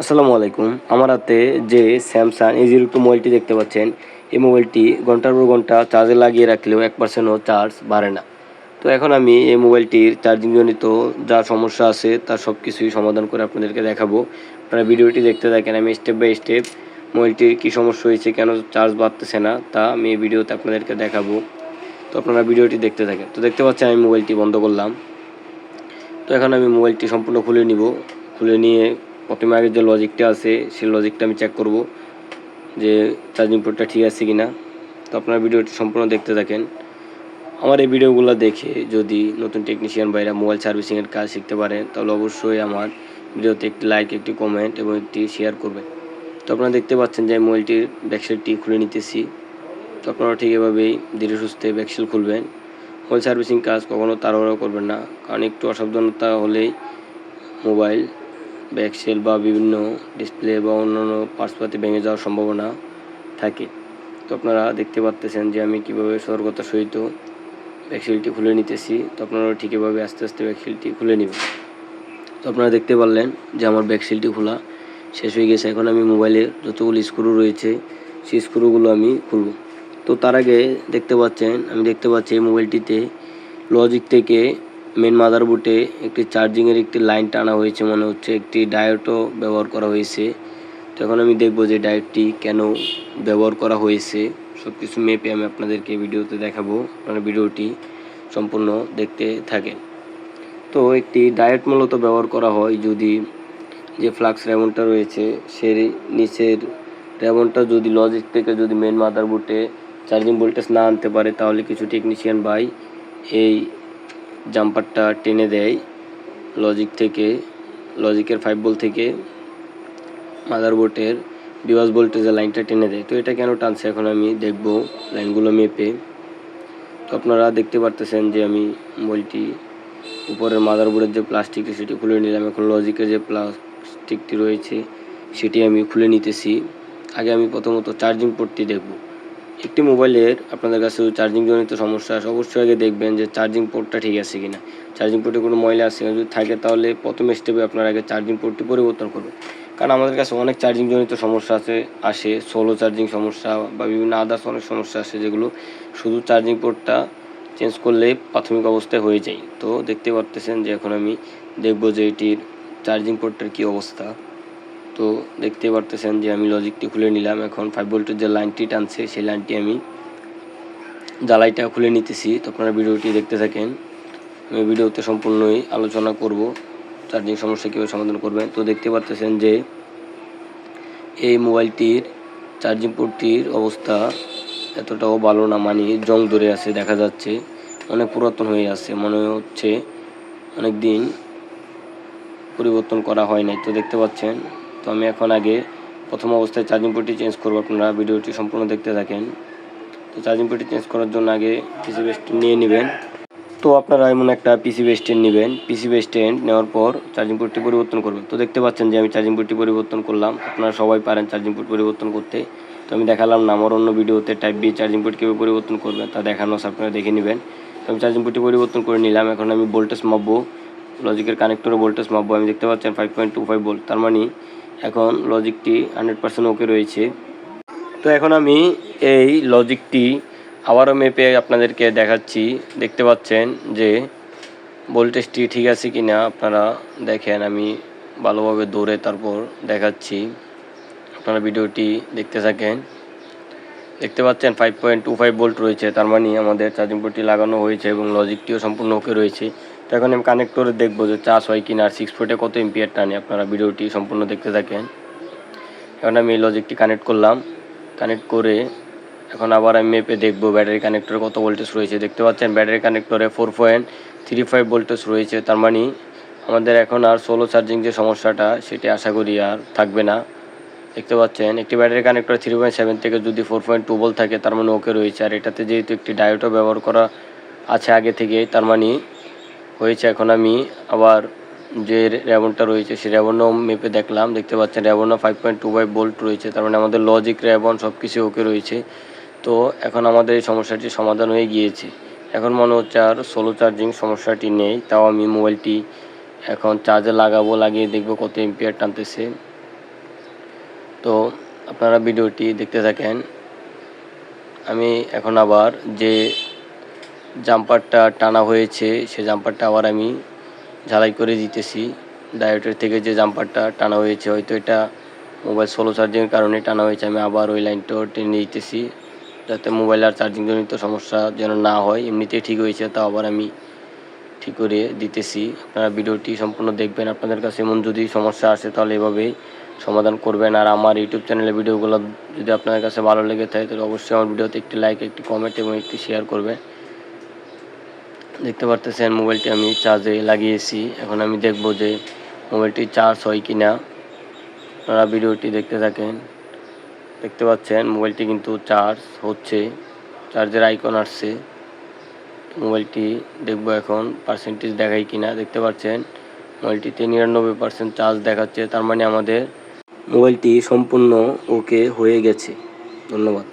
আসসালামু আলাইকুম। আমার হাতে যে স্যামসাং A02 মোবাইলটি দেখতে পাচ্ছেন, এই মোবাইলটি ঘন্টার পর ঘন্টা চার্জে লাগিয়ে রাখলেও 1%ও চার্জ বাড়ে না। তো এখন আমি এই মোবাইলটির চার্জিংজনিত যা সমস্যা আছে তার সব কিছুই সমাধান করে আপনাদেরকে দেখাবো। আপনারা ভিডিওটি দেখতে থাকেন। আমি স্টেপ বাই স্টেপ মোবাইলটির কী সমস্যা হয়েছে, কেন চার্জ বাড়তেছে না, তা আমি এই ভিডিওতে আপনাদেরকে দেখাবো। তো আপনারা ভিডিওটি দেখতে থাকেন। তো দেখতে পাচ্ছেন আমি মোবাইলটি বন্ধ করলাম। তো এখন আমি মোবাইলটি সম্পূর্ণ খুলে নিব। খুলে নিয়ে প্রথমে আগে যে লজিকটা আছে সেই লজিকটা আমি চেক করব যে চার্জিং পোর্টটা ঠিক আছে কি না। তো আপনারা ভিডিওটি সম্পূর্ণ দেখতে থাকেন। আমার এই ভিডিওগুলো দেখে যদি নতুন টেকনিশিয়ান ভাইরা মোবাইল সার্ভিসিংয়ের কাজ শিখতে পারেন, তাহলে অবশ্যই আমার ভিডিওতে একটি লাইক, একটি কমেন্ট এবং একটি শেয়ার করবেন। তো আপনারা দেখতে পাচ্ছেন যে মোবাইলটির ব্যাকসাইডটি খুলে নিতেছি। তো আপনারা ঠিক এভাবেই ধীরে সুস্থে ব্যাকসেল খুলবেন। মোবাইল সার্ভিসিং কাজ কখনও তাড়াহুড়ো করবেন না, কারণ একটু অসাবধানতা হলেই মোবাইল ব্যাকসেল বা বিভিন্ন ডিসপ্লে বা অন্যান্য পার্টসপাতি ভেঙে যাওয়ার সম্ভাবনা থাকে। তো আপনারা দেখতে পাচ্ছেন যে আমি কীভাবে সতর্কতার সহিত ব্যাকসেলটি খুলে নিতেছি। তো আপনারাও ঠিক এভাবে আস্তে আস্তে ব্যাকসেলটি খুলে নেবেন। তো আপনারা দেখতে পারলেন যে আমার ব্যাকসেলটি খোলা শেষ হয়ে গেছে। এখন আমি মোবাইলের যতগুলো স্ক্রু রয়েছে সেই স্ক্রুগুলো আমি খুলব। তো তার আগে দেখতে পাচ্ছি এই মোবাইলটিতে লজিক থেকে মেন মাদারবোর্ডে একটি চার্জিংয়ের একটি লাইন টানা হয়েছে, মনে হচ্ছে একটি ডায়োডও ব্যবহার করা হয়েছে। তো এখন আমি দেখব যে ডায়োডটি কেন ব্যবহার করা হয়েছে। সব কিছু মেপে আমি আপনাদেরকে ভিডিওতে দেখাবো। আপনারা ভিডিওটি সম্পূর্ণ দেখতে থাকেন। তো একটি ডায়োড মূলত ব্যবহার করা হয় যদি যে ফ্লাক্স রেমনটা রয়েছে সেই নিচের রেমনটা যদি লজিক থেকে যদি মেন মাদারবোর্ডে চার্জিং ভোল্টেজ না আনতে পারে, তাহলে কিছু টেকনিশিয়ান ভাই এই জাম্পারটা টেনে দেয় লজিকের 5 ভোল্ট থেকে মাদারবোর্ডের বিভাস ভোল্টেজের লাইনটা টেনে দেয়। তো এটা কেন টানছে এখন আমি দেখব লাইনগুলো মেপে। তো আপনারা দেখতে পারতেছেন যে আমি মোবাইলটি উপরের মাদারবোর্ডের যে প্লাস্টিকটি সেটি খুলে নিলাম। এখন লজিকের যে প্লাস্টিকটি রয়েছে সেটি আমি খুলে নিতেছি। আগে আমি প্রথমত চার্জিং পোর্টটি দেখব। একটি মোবাইলের আপনাদের কাছে চার্জিংজনিত সমস্যা আসে, অবশ্যই আগে দেখবেন যে চার্জিং পোর্টটা ঠিক আছে কিনা। চার্জিং পোর্টে কোনো ময়লা আছে যদি থাকে, তাহলে প্রথম স্টেপে আপনারা আগে চার্জিং পোর্টটি পরিবর্তন করবেন। কারণ আমাদের কাছে অনেক চার্জিংজনিত সমস্যা আসে সোলো চার্জিং সমস্যা বা বিভিন্ন আদার্স অনেক সমস্যা আসে, যেগুলো শুধু চার্জিং পোর্টটা চেঞ্জ করলে প্রাথমিক অবস্থায় হয়ে যায়। তো দেখতে পারতেছেন যে এখন আমি দেখব যে এটির চার্জিং পোর্টটার কী অবস্থা। তো দেখতে পারতেছেন যে আমি লজিকটি খুলে নিলাম। এখন 5 ভোল্টের যে লাইনটি টানছে সেই লাইনটি আমি জ্বালাইটা খুলে নিতেছি। তো আপনারা ভিডিওটি দেখতে থাকেন। আমি ভিডিওতে সম্পূর্ণই আলোচনা করব চার্জিং সমস্যা কীভাবে সমাধান করবেন। তো দেখতে পারতেছেন যে এই মোবাইলটির চার্জিং পোর্টটির অবস্থা এতটাও ভালো না, মানে জং ধরে আছে, দেখা যাচ্ছে অনেক পুরাতন হয়ে আছে, মনে হচ্ছে অনেক দিন পরিবর্তন করা হয় নাই। তো দেখতে পাচ্ছেন, তো আমি এখন আগে প্রথম অবস্থায় চার্জিং পোর্টটি চেঞ্জ করব। আপনারা ভিডিওটি সম্পূর্ণ দেখতে থাকেন। তো চার্জিং পোর্টটি চেঞ্জ করার জন্য আগে পিসিবি স্ট্যান্ড নিয়ে নেবেন। তো আপনারা এমন একটা পিসিবি স্ট্যান্ড নেবেন। পিসিবি স্ট্যান্ড নেওয়ার পর চার্জিং পোর্টটি পরিবর্তন করবেন। তো দেখতে পাচ্ছেন যে আমি চার্জিং পোর্টটি পরিবর্তন করলাম। আপনারা সবাই পারেন চার্জিং পোর্ট পরিবর্তন করতে। তো আমি দেখালাম না, আমার অন্য ভিডিওতে টাইপ বি চার্জিং পোর্ট কীভাবে পরিবর্তন করবেন তা দেখানো আছে, আপনারা দেখে নেবেন। তো আমি চার্জিং পোর্টটি পরিবর্তন করে নিলাম। এখন আমি ভোল্টেজ মাপবো, লজিকের কানেক্টরে ভোল্টেজ মাপবো। আমি দেখতে পাচ্ছেন 5.25 ভোল্ট, তার মানে এখন লজিকটি 100% ওকে রয়েছে। তো এখন আমি এই লজিকটি আবারও মেপে আপনাদেরকে দেখাচ্ছি। দেখতে পাচ্ছেন যে ভোল্টেজটি ঠিক আছে কি না আপনারা দেখেন। আমি ভালোভাবে দৌড়ে তারপর দেখাচ্ছি, আপনারা ভিডিওটি দেখতে থাকেন। দেখতে পাচ্ছেন 5.25 ভোল্ট রয়েছে, তার মানে আমাদের চার্জিং পোর্টটি লাগানো হয়েছে এবং লজিকটিও সম্পূর্ণ ওকে রয়েছে। তো এখন আমি কানেক্টরে দেখবো যে চার্জ হয় কি না, আর 6 ভোল্টে কত এম্পিয়ার টানে। আপনারা ভিডিওটি সম্পূর্ণ দেখতে থাকেন। এখন আমি এই লজিকটি কানেক্ট করলাম। কানেক্ট করে এখন আবার আমি মেপে দেখব ব্যাটারি কানেক্টরে কত ভোল্টেজ রয়েছে। দেখতে পাচ্ছেন ব্যাটারি কানেক্টরে 4.35 ভোল্টেজ রয়েছে, তার মানে আমাদের এখন আর সোলো চার্জিং যে সমস্যাটা সেটি আশা করি আর থাকবে না। দেখতে পাচ্ছেন একটি ব্যাটারি কানেক্টরে 3.7 থেকে যদি 4.2 ভোল্ট থাকে, তার মানে ওকে রয়েছে। আর এটাতে যেহেতু একটি ডায়োডও ব্যবহার করা আছে আগে থেকেই, তার মানে হয়েছে। এখন আমি আবার যে রেবনটা রয়েছে সেই রেবনও মেপে দেখলাম। দেখতে পাচ্ছেন রেবনও 5.25 ভোল্ট রয়েছে, তার মানে আমাদের লজিক রেবন সব কিছু ওকে রয়েছে। তো এখন আমাদের এই সমস্যাটি সমাধান হয়ে গিয়েছে। এখন মনে হচ্ছে আর সোলো চার্জিং সমস্যাটি নেই। তাও আমি মোবাইলটি এখন চার্জে লাগাবো, লাগিয়ে দেখব কত এম্পিয়ার টানতেছে। তো আপনারা ভিডিওটি দেখতে থাকেন। আমি এখন আবার যে জাম্পারটা টানা হয়েছে সে জাম্পারটা আবার আমি ঝালাই করে দিতেছি। ডায়োডের থেকে যে জাম্পারটা টানা হয়েছে, হয়তো এটা মোবাইল স্লো চার্জিংয়ের কারণে টানা হয়েছে, আমি আবার ওই লাইনটাও টেনে দিতেছি যাতে মোবাইল আর চার্জিং জনিত সমস্যা যেন না হয়। এমনিতেই ঠিক হয়েছে, তাও আবার আমি ঠিক করে দিতেছি। আপনারা ভিডিওটি সম্পূর্ণ দেখবেন। আপনাদের কাছে এমন যদি সমস্যা আসে তাহলে এভাবেই সমাধান করবেন। আর আমার ইউটিউব চ্যানেলের ভিডিওগুলো যদি আপনাদের কাছে ভালো লেগে থাকে তাহলে অবশ্যই আমার ভিডিওতে একটি লাইক, একটি কমেন্ট এবং একটি শেয়ার করবেন। দেখতে পারতেছেন মোবাইলটি আমি চার্জে লাগিয়েছি। এখন আমি দেখব যে মোবাইলটি চার্জ হয় কি না। আপনারা ভিডিওটি দেখতে থাকেন। দেখতে পাচ্ছেন মোবাইলটি কিন্তু চার্জ হচ্ছে, চার্জের আইকন আসছে। মোবাইলটি দেখব এখন পার্সেন্টেজ দেখায় কিনা। দেখতে পাচ্ছেন মোবাইলটিতে 99% চার্জ দেখাচ্ছে, তার মানে আমাদের মোবাইলটি সম্পূর্ণ ওকে হয়ে গেছে। ধন্যবাদ।